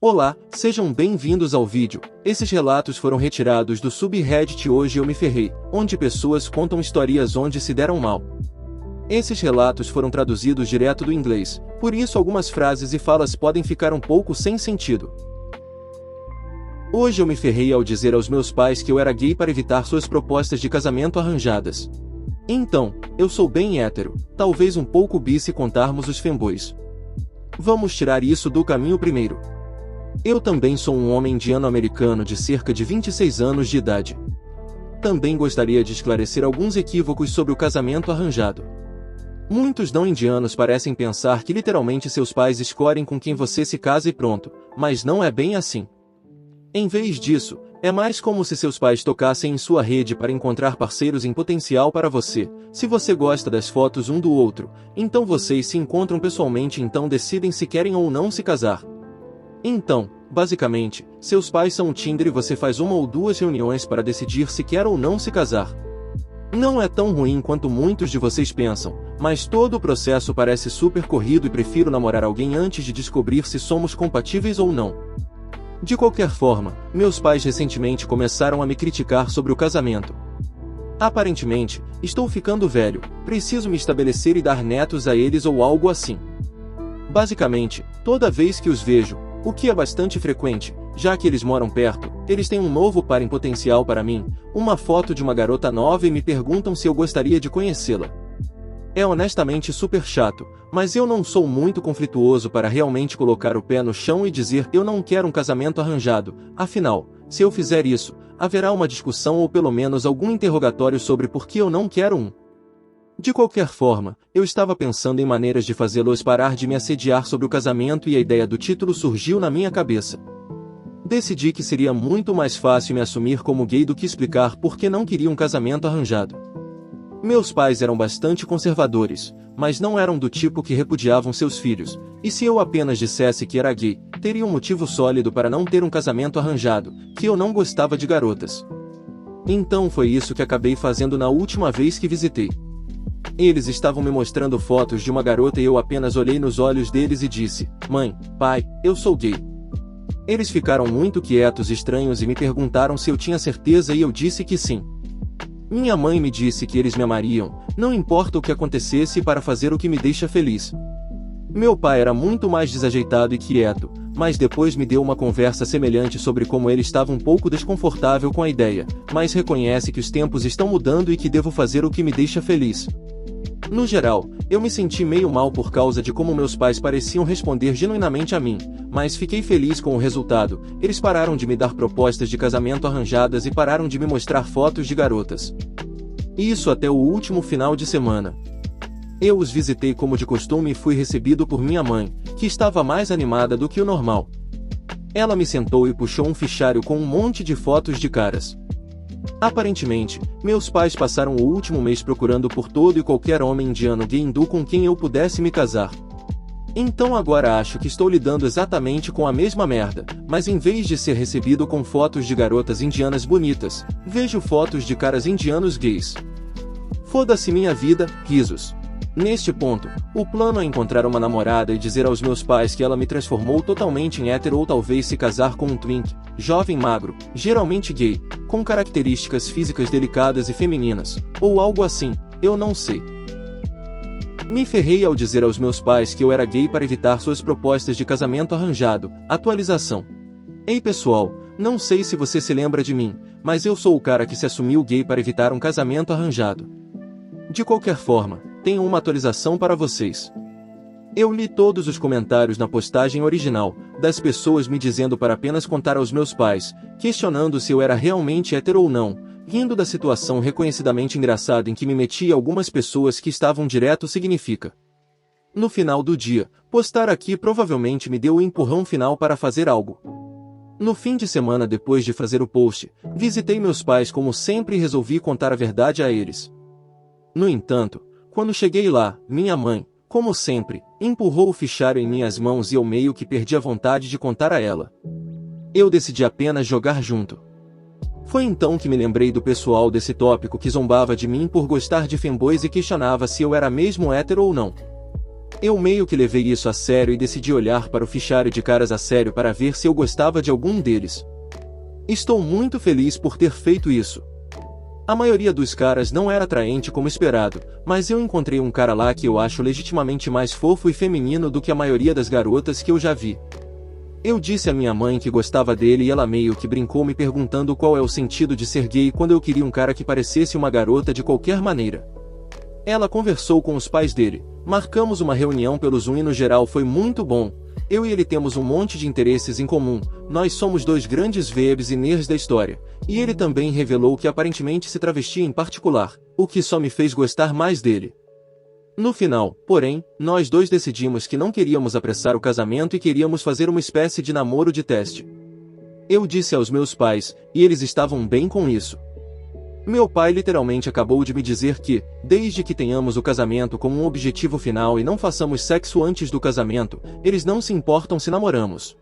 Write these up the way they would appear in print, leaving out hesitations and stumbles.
Olá, sejam bem-vindos ao vídeo. Esses relatos foram retirados do subreddit Hoje Eu Me Ferrei, onde pessoas contam histórias onde se deram mal. Esses relatos foram traduzidos direto do inglês, por isso algumas frases e falas podem ficar um pouco sem sentido. Hoje eu me ferrei ao dizer aos meus pais que eu era gay para evitar suas propostas de casamento arranjadas. Então, eu sou bem hétero, talvez um pouco bi se contarmos os femboys. Vamos tirar isso do caminho primeiro. Eu também sou um homem indiano-americano de cerca de 26 anos de idade. Também gostaria de esclarecer alguns equívocos sobre o casamento arranjado. Muitos não indianos parecem pensar que literalmente seus pais escolhem com quem você se casa e pronto, mas não é bem assim. Em vez disso, é mais como se seus pais tocassem em sua rede para encontrar parceiros em potencial para você. Se você gosta das fotos um do outro, então vocês se encontram pessoalmente e então decidem se querem ou não se casar. Então, basicamente, seus pais são o Tinder e você faz uma ou duas reuniões para decidir se quer ou não se casar. Não é tão ruim quanto muitos de vocês pensam, mas todo o processo parece super corrido e prefiro namorar alguém antes de descobrir se somos compatíveis ou não. De qualquer forma, meus pais recentemente começaram a me criticar sobre o casamento. Aparentemente, estou ficando velho, preciso me estabelecer e dar netos a eles ou algo assim. Basicamente, toda vez que os vejo, o que é bastante frequente, já que eles moram perto, eles têm um novo par em potencial para mim, uma foto de uma garota nova e me perguntam se eu gostaria de conhecê-la. É honestamente super chato, mas eu não sou muito conflituoso para realmente colocar o pé no chão e dizer eu não quero um casamento arranjado, afinal, se eu fizer isso, haverá uma discussão ou pelo menos algum interrogatório sobre por que eu não quero um. De qualquer forma, eu estava pensando em maneiras de fazê-los parar de me assediar sobre o casamento e a ideia do título surgiu na minha cabeça. Decidi que seria muito mais fácil me assumir como gay do que explicar por que não queria um casamento arranjado. Meus pais eram bastante conservadores, mas não eram do tipo que repudiavam seus filhos, e se eu apenas dissesse que era gay, teria um motivo sólido para não ter um casamento arranjado, que eu não gostava de garotas. Então foi isso que acabei fazendo na última vez que visitei. Eles estavam me mostrando fotos de uma garota e eu apenas olhei nos olhos deles e disse, mãe, pai, eu sou gay. Eles ficaram muito quietos e estranhos e me perguntaram se eu tinha certeza e eu disse que sim. Minha mãe me disse que eles me amariam, não importa o que acontecesse para fazer o que me deixa feliz. Meu pai era muito mais desajeitado e quieto, mas depois me deu uma conversa semelhante sobre como ele estava um pouco desconfortável com a ideia, mas reconhece que os tempos estão mudando e que devo fazer o que me deixa feliz. No geral, eu me senti meio mal por causa de como meus pais pareciam responder genuinamente a mim, mas fiquei feliz com o resultado. Eles pararam de me dar propostas de casamento arranjadas e pararam de me mostrar fotos de garotas. Isso até o último final de semana. Eu os visitei como de costume e fui recebido por minha mãe, que estava mais animada do que o normal. Ela me sentou e puxou um fichário com um monte de fotos de caras. Aparentemente, meus pais passaram o último mês procurando por todo e qualquer homem indiano gay hindu com quem eu pudesse me casar. Então agora acho que estou lidando exatamente com a mesma merda, mas em vez de ser recebido com fotos de garotas indianas bonitas, vejo fotos de caras indianos gays. Foda-se minha vida, risos. Neste ponto, o plano é encontrar uma namorada e dizer aos meus pais que ela me transformou totalmente em hétero ou talvez se casar com um twink, jovem magro, geralmente gay, com características físicas delicadas e femininas, ou algo assim, eu não sei. Me ferrei ao dizer aos meus pais que eu era gay para evitar suas propostas de casamento arranjado. Atualização. Ei pessoal, não sei se você se lembra de mim, mas eu sou o cara que se assumiu gay para evitar um casamento arranjado. De qualquer forma, tenho uma atualização para vocês. Eu li todos os comentários na postagem original, das pessoas me dizendo para apenas contar aos meus pais, questionando se eu era realmente hétero ou não, rindo da situação reconhecidamente engraçada em que me meti e algumas pessoas que estavam direto significa. No final do dia, postar aqui provavelmente me deu o empurrão final para fazer algo. No fim de semana depois de fazer o post, visitei meus pais como sempre e resolvi contar a verdade a eles. No entanto, quando cheguei lá, minha mãe, como sempre, empurrou o fichário em minhas mãos e eu meio que perdi a vontade de contar a ela. Eu decidi apenas jogar junto. Foi então que me lembrei do pessoal desse tópico que zombava de mim por gostar de femboys e questionava se eu era mesmo hétero ou não. Eu meio que levei isso a sério e decidi olhar para o fichário de caras a sério para ver se eu gostava de algum deles. Estou muito feliz por ter feito isso. A maioria dos caras não era atraente como esperado, mas eu encontrei um cara lá que eu acho legitimamente mais fofo e feminino do que a maioria das garotas que eu já vi. Eu disse à minha mãe que gostava dele e ela meio que brincou me perguntando qual é o sentido de ser gay quando eu queria um cara que parecesse uma garota de qualquer maneira. Ela conversou com os pais dele, marcamos uma reunião pelo Zoom e no geral foi muito bom. Eu e ele temos um monte de interesses em comum, nós somos dois grandes vebs e nerds da história, e ele também revelou que aparentemente se travestia em particular, o que só me fez gostar mais dele. No final, porém, nós dois decidimos que não queríamos apressar o casamento e queríamos fazer uma espécie de namoro de teste. Eu disse aos meus pais, e eles estavam bem com isso. Meu pai literalmente acabou de me dizer que, desde que tenhamos o casamento como um objetivo final e não façamos sexo antes do casamento, eles não se importam se namoramos.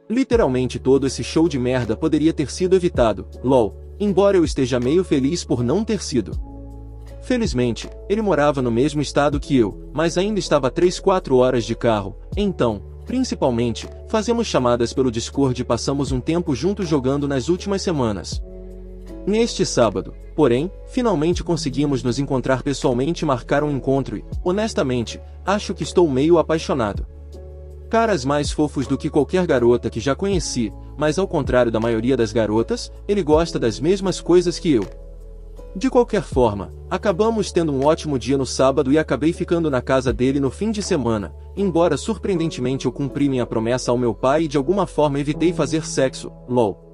Literalmente todo esse show de merda poderia ter sido evitado, lol, embora eu esteja meio feliz por não ter sido. Felizmente, ele morava no mesmo estado que eu, mas ainda estava a 3-4 horas de carro, então, principalmente, fazemos chamadas pelo Discord e passamos um tempo juntos jogando nas últimas semanas. Neste sábado, porém, finalmente conseguimos nos encontrar pessoalmente e marcar um encontro e, honestamente, acho que estou meio apaixonado. Caras mais fofos do que qualquer garota que já conheci, mas ao contrário da maioria das garotas, ele gosta das mesmas coisas que eu. De qualquer forma, acabamos tendo um ótimo dia no sábado e acabei ficando na casa dele no fim de semana, embora surpreendentemente eu cumpri minha promessa ao meu pai e de alguma forma evitei fazer sexo, lol.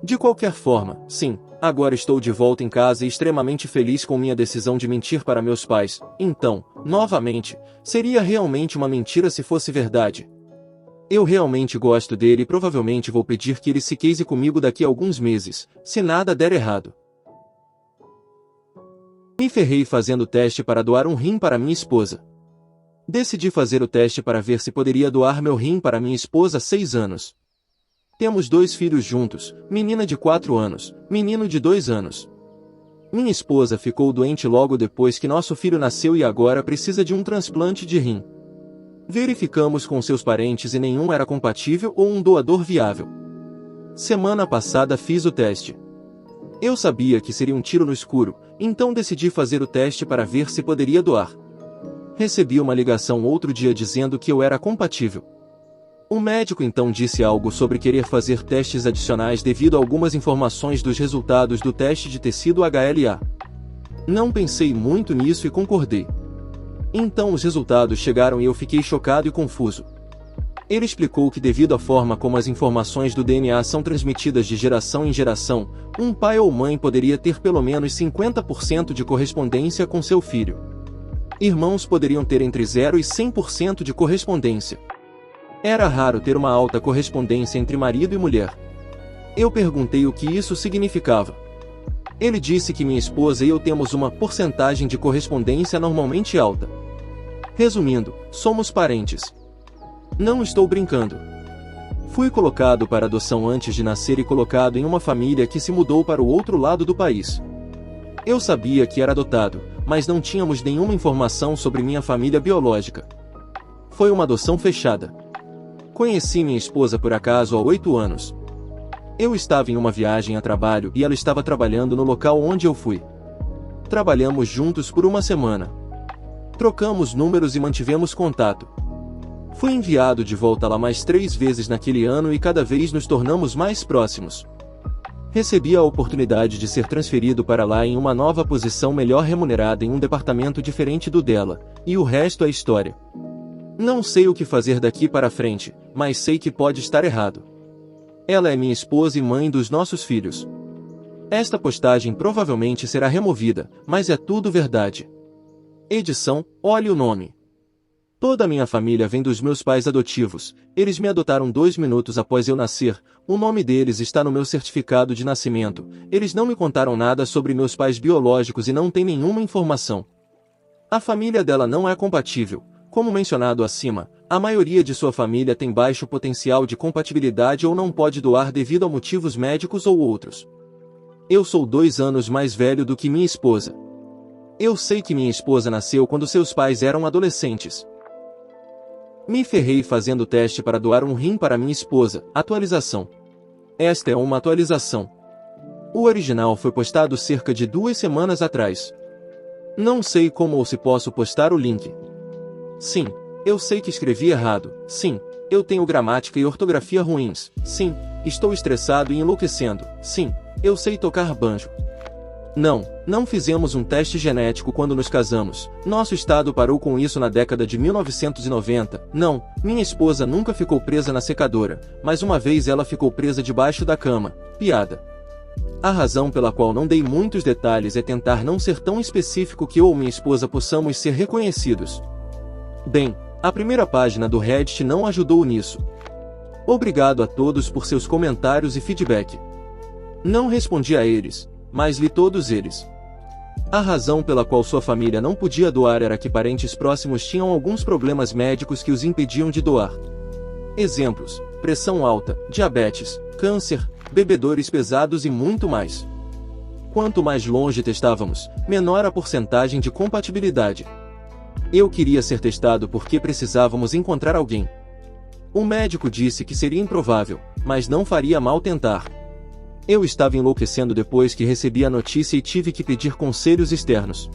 De qualquer forma, sim, agora estou de volta em casa e extremamente feliz com minha decisão de mentir para meus pais, então, novamente, seria realmente uma mentira se fosse verdade. Eu realmente gosto dele e provavelmente vou pedir que ele se case comigo daqui a alguns meses, se nada der errado. Me ferrei fazendo teste para doar um rim para minha esposa. Decidi fazer o teste para ver se poderia doar meu rim para minha esposa há 6 anos. Temos 2 filhos juntos, menina de 4 anos, menino de 2 anos. Minha esposa ficou doente logo depois que nosso filho nasceu e agora precisa de um transplante de rim. Verificamos com seus parentes e nenhum era compatível ou um doador viável. Semana passada fiz o teste. Eu sabia que seria um tiro no escuro, então decidi fazer o teste para ver se poderia doar. Recebi uma ligação outro dia dizendo que eu era compatível. O médico então disse algo sobre querer fazer testes adicionais devido a algumas informações dos resultados do teste de tecido HLA. Não pensei muito nisso e concordei. Então os resultados chegaram e eu fiquei chocado e confuso. Ele explicou que devido à forma como as informações do DNA são transmitidas de geração em geração, um pai ou mãe poderia ter pelo menos 50% de correspondência com seu filho. Irmãos poderiam ter entre 0 e 100% de correspondência. Era raro ter uma alta correspondência entre marido e mulher. Eu perguntei o que isso significava. Ele disse que minha esposa e eu temos uma porcentagem de correspondência normalmente alta. Resumindo, somos parentes. Não estou brincando. Fui colocado para adoção antes de nascer e colocado em uma família que se mudou para o outro lado do país. Eu sabia que era adotado, mas não tínhamos nenhuma informação sobre minha família biológica. Foi uma adoção fechada. Conheci minha esposa por acaso há 8 anos. Eu estava em uma viagem a trabalho e ela estava trabalhando no local onde eu fui. Trabalhamos juntos por uma semana. Trocamos números e mantivemos contato. Fui enviado de volta lá mais 3 vezes naquele ano e cada vez nos tornamos mais próximos. Recebi a oportunidade de ser transferido para lá em uma nova posição melhor remunerada em um departamento diferente do dela, e o resto é história. Não sei o que fazer daqui para frente, mas sei que pode estar errado. Ela é minha esposa e mãe dos nossos filhos. Esta postagem provavelmente será removida, mas é tudo verdade. Edição, olhe o nome. Toda a minha família vem dos meus pais adotivos, eles me adotaram 2 minutos após eu nascer, o nome deles está no meu certificado de nascimento, eles não me contaram nada sobre meus pais biológicos e não tem nenhuma informação. A família dela não é compatível. Como mencionado acima, a maioria de sua família tem baixo potencial de compatibilidade ou não pode doar devido a motivos médicos ou outros. Eu sou 2 anos mais velho do que minha esposa. Eu sei que minha esposa nasceu quando seus pais eram adolescentes. Me ferrei fazendo teste para doar um rim para minha esposa. Atualização. Esta é uma atualização. O original foi postado cerca de 2 semanas atrás. Não sei como ou se posso postar o link. Sim, eu sei que escrevi errado. Sim, eu tenho gramática e ortografia ruins. Sim, estou estressado e enlouquecendo. Sim, eu sei tocar banjo. Não fizemos um teste genético quando nos casamos. Nosso estado parou com isso na década de 1990. Não, minha esposa nunca ficou presa na secadora, mas uma vez ela ficou presa debaixo da cama. Piada. A razão pela qual não dei muitos detalhes é tentar não ser tão específico que eu ou minha esposa possamos ser reconhecidos. Bem, a primeira página do Reddit não ajudou nisso. Obrigado a todos por seus comentários e feedback. Não respondi a eles, mas li todos eles. A razão pela qual sua família não podia doar era que parentes próximos tinham alguns problemas médicos que os impediam de doar. Exemplos: pressão alta, diabetes, câncer, bebedores pesados e muito mais. Quanto mais longe testávamos, menor a porcentagem de compatibilidade. Eu queria ser testado porque precisávamos encontrar alguém. O médico disse que seria improvável, mas não faria mal tentar. Eu estava enlouquecendo depois que recebi a notícia e tive que pedir conselhos externos.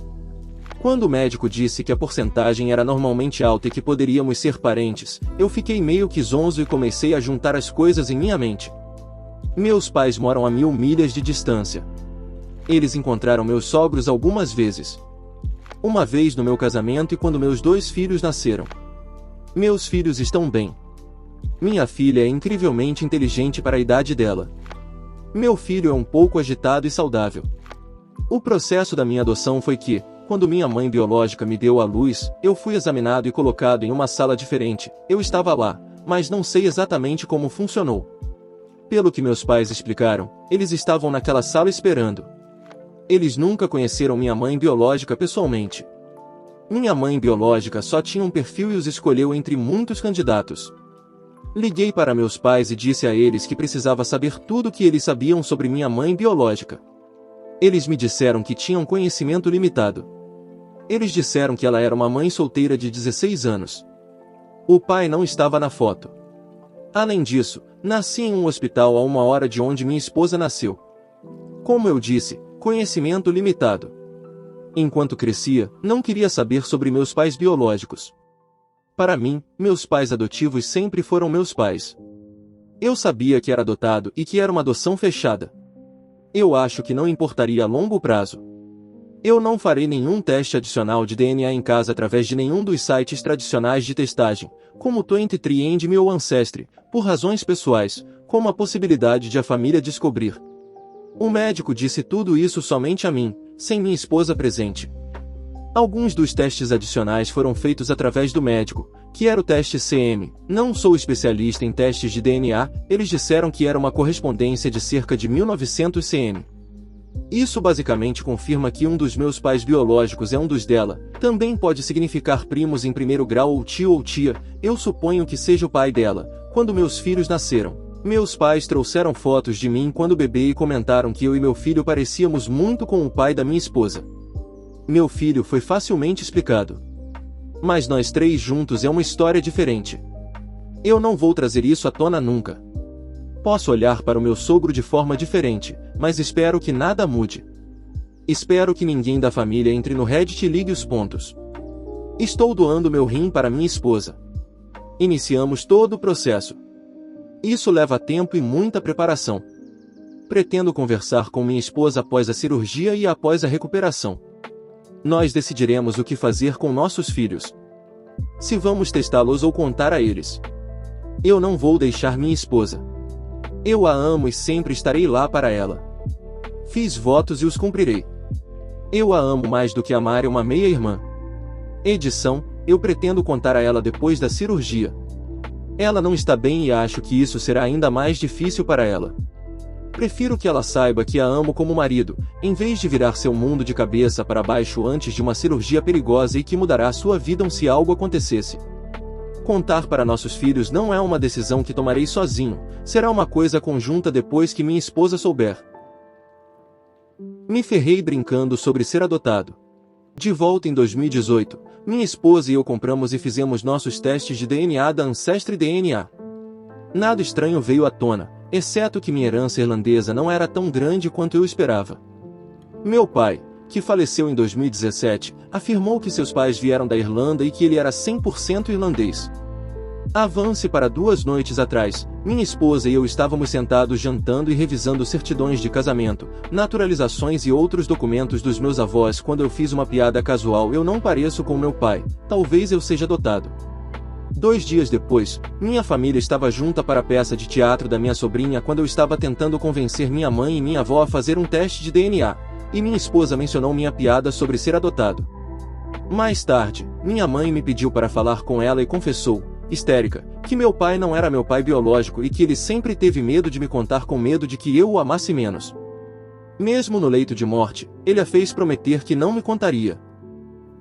Quando o médico disse que a porcentagem era normalmente alta e que poderíamos ser parentes, eu fiquei meio que zonzo e comecei a juntar as coisas em minha mente. Meus pais moram a 1000 milhas de distância. Eles encontraram meus sogros algumas vezes. Uma vez no meu casamento e quando meus 2 filhos nasceram. Meus filhos estão bem. Minha filha é incrivelmente inteligente para a idade dela. Meu filho é um pouco agitado e saudável. O processo da minha adoção foi que, quando minha mãe biológica me deu à luz, eu fui examinado e colocado em uma sala diferente. Eu estava lá, mas não sei exatamente como funcionou. Pelo que meus pais explicaram, eles estavam naquela sala esperando. Eles nunca conheceram minha mãe biológica pessoalmente. Minha mãe biológica só tinha um perfil e os escolheu entre muitos candidatos. Liguei para meus pais e disse a eles que precisava saber tudo o que eles sabiam sobre minha mãe biológica. Eles me disseram que tinham conhecimento limitado. Eles disseram que ela era uma mãe solteira de 16 anos. O pai não estava na foto. Além disso, nasci em um hospital a 1 hora de onde minha esposa nasceu. Como eu disse, conhecimento limitado. Enquanto crescia, não queria saber sobre meus pais biológicos. Para mim, meus pais adotivos sempre foram meus pais. Eu sabia que era adotado e que era uma adoção fechada. Eu acho que não importaria a longo prazo. Eu não farei nenhum teste adicional de DNA em casa através de nenhum dos sites tradicionais de testagem, como 23andMe ou Ancestry, por razões pessoais, como a possibilidade de a família descobrir. O médico disse tudo isso somente a mim, sem minha esposa presente. Alguns dos testes adicionais foram feitos através do médico, que era o teste CM. Não sou especialista em testes de DNA, eles disseram que era uma correspondência de cerca de 1900 cm. Isso basicamente confirma que um dos meus pais biológicos é um dos dela. Também pode significar primos em primeiro grau ou tio ou tia. Eu suponho que seja o pai dela. Quando meus filhos nasceram, meus pais trouxeram fotos de mim quando bebê e comentaram que eu e meu filho parecíamos muito com o pai da minha esposa. Meu filho foi facilmente explicado. Mas nós 3 juntos é uma história diferente. Eu não vou trazer isso à tona nunca. Posso olhar para o meu sogro de forma diferente, mas espero que nada mude. Espero que ninguém da família entre no Reddit e ligue os pontos. Estou doando meu rim para minha esposa. Iniciamos todo o processo. Isso leva tempo e muita preparação. Pretendo conversar com minha esposa após a cirurgia e após a recuperação. Nós decidiremos o que fazer com nossos filhos. Se vamos testá-los ou contar a eles. Eu não vou deixar minha esposa. Eu a amo e sempre estarei lá para ela. Fiz votos e os cumprirei. Eu a amo mais do que amar uma meia-irmã. Edição: eu pretendo contar a ela depois da cirurgia. Ela não está bem e acho que isso será ainda mais difícil para ela. Prefiro que ela saiba que a amo como marido, em vez de virar seu mundo de cabeça para baixo antes de uma cirurgia perigosa e que mudará sua vida se algo acontecesse. Contar para nossos filhos não é uma decisão que tomarei sozinho, será uma coisa conjunta depois que minha esposa souber. Me ferrei brincando sobre ser adotado. De volta em 2018, minha esposa e eu compramos e fizemos nossos testes de DNA da Ancestry DNA. Nada estranho veio à tona, exceto que minha herança irlandesa não era tão grande quanto eu esperava. Meu pai, que faleceu em 2017, afirmou que seus pais vieram da Irlanda e que ele era 100% irlandês. Avance para 2 noites atrás, minha esposa e eu estávamos sentados jantando e revisando certidões de casamento, naturalizações e outros documentos dos meus avós quando eu fiz uma piada casual: eu não pareço com meu pai, talvez eu seja adotado. 2 dias depois, minha família estava junta para a peça de teatro da minha sobrinha quando eu estava tentando convencer minha mãe e minha avó a fazer um teste de DNA, e minha esposa mencionou minha piada sobre ser adotado. Mais tarde, minha mãe me pediu para falar com ela e confessou, histérica, que meu pai não era meu pai biológico e que ele sempre teve medo de me contar, com medo de que eu o amasse menos. Mesmo no leito de morte, ele a fez prometer que não me contaria.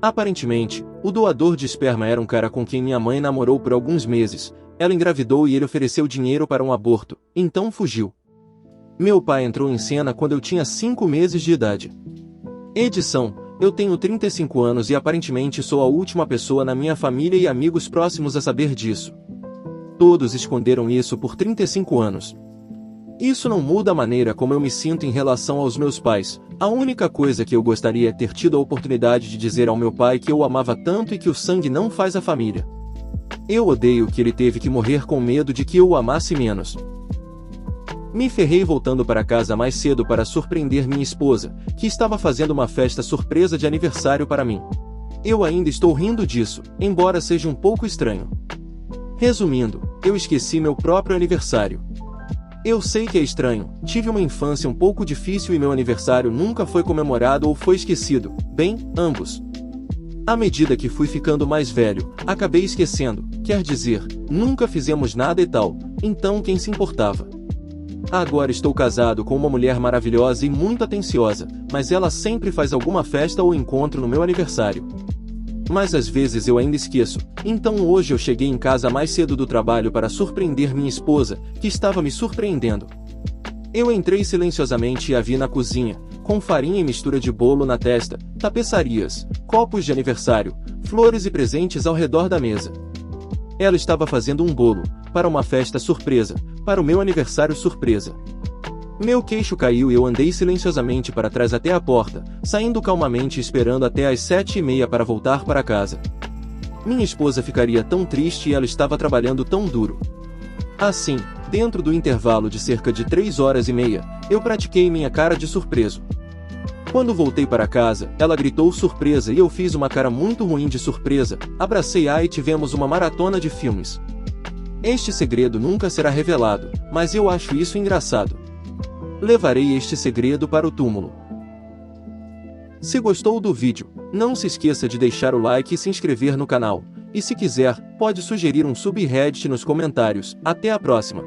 Aparentemente, o doador de esperma era um cara com quem minha mãe namorou por alguns meses. Ela engravidou e ele ofereceu dinheiro para um aborto, então fugiu. Meu pai entrou em cena quando eu tinha 5 meses de idade. Edição: eu tenho 35 anos e aparentemente sou a última pessoa na minha família e amigos próximos a saber disso. Todos esconderam isso por 35 anos. Isso não muda a maneira como eu me sinto em relação aos meus pais. A única coisa que eu gostaria é ter tido a oportunidade de dizer ao meu pai que eu o amava tanto e que o sangue não faz a família. Eu odeio que ele teve que morrer com medo de que eu o amasse menos. Me ferrei voltando para casa mais cedo para surpreender minha esposa, que estava fazendo uma festa surpresa de aniversário para mim. Eu ainda estou rindo disso, embora seja um pouco estranho. Resumindo, eu esqueci meu próprio aniversário. Eu sei que é estranho, tive uma infância um pouco difícil e meu aniversário nunca foi comemorado ou foi esquecido, bem, ambos. À medida que fui ficando mais velho, acabei esquecendo, quer dizer, nunca fizemos nada e tal, então quem se importava? Agora estou casado com uma mulher maravilhosa e muito atenciosa, mas ela sempre faz alguma festa ou encontro no meu aniversário. Mas às vezes eu ainda esqueço, então hoje eu cheguei em casa mais cedo do trabalho para surpreender minha esposa, que estava me surpreendendo. Eu entrei silenciosamente e a vi na cozinha, com farinha e mistura de bolo na testa, tapeçarias, copos de aniversário, flores e presentes ao redor da mesa. Ela estava fazendo um bolo, para uma festa surpresa, para o meu aniversário surpresa. Meu queixo caiu e eu andei silenciosamente para trás até a porta, saindo calmamente e esperando até às 7h30 para voltar para casa. Minha esposa ficaria tão triste e ela estava trabalhando tão duro. Assim, dentro do intervalo de cerca de 3h30, eu pratiquei minha cara de surpreso. Quando voltei para casa, ela gritou surpresa e eu fiz uma cara muito ruim de surpresa, abracei-a e tivemos uma maratona de filmes. Este segredo nunca será revelado, mas eu acho isso engraçado. Levarei este segredo para o túmulo. Se gostou do vídeo, não se esqueça de deixar o like e se inscrever no canal. E se quiser, pode sugerir um subreddit nos comentários. Até a próxima!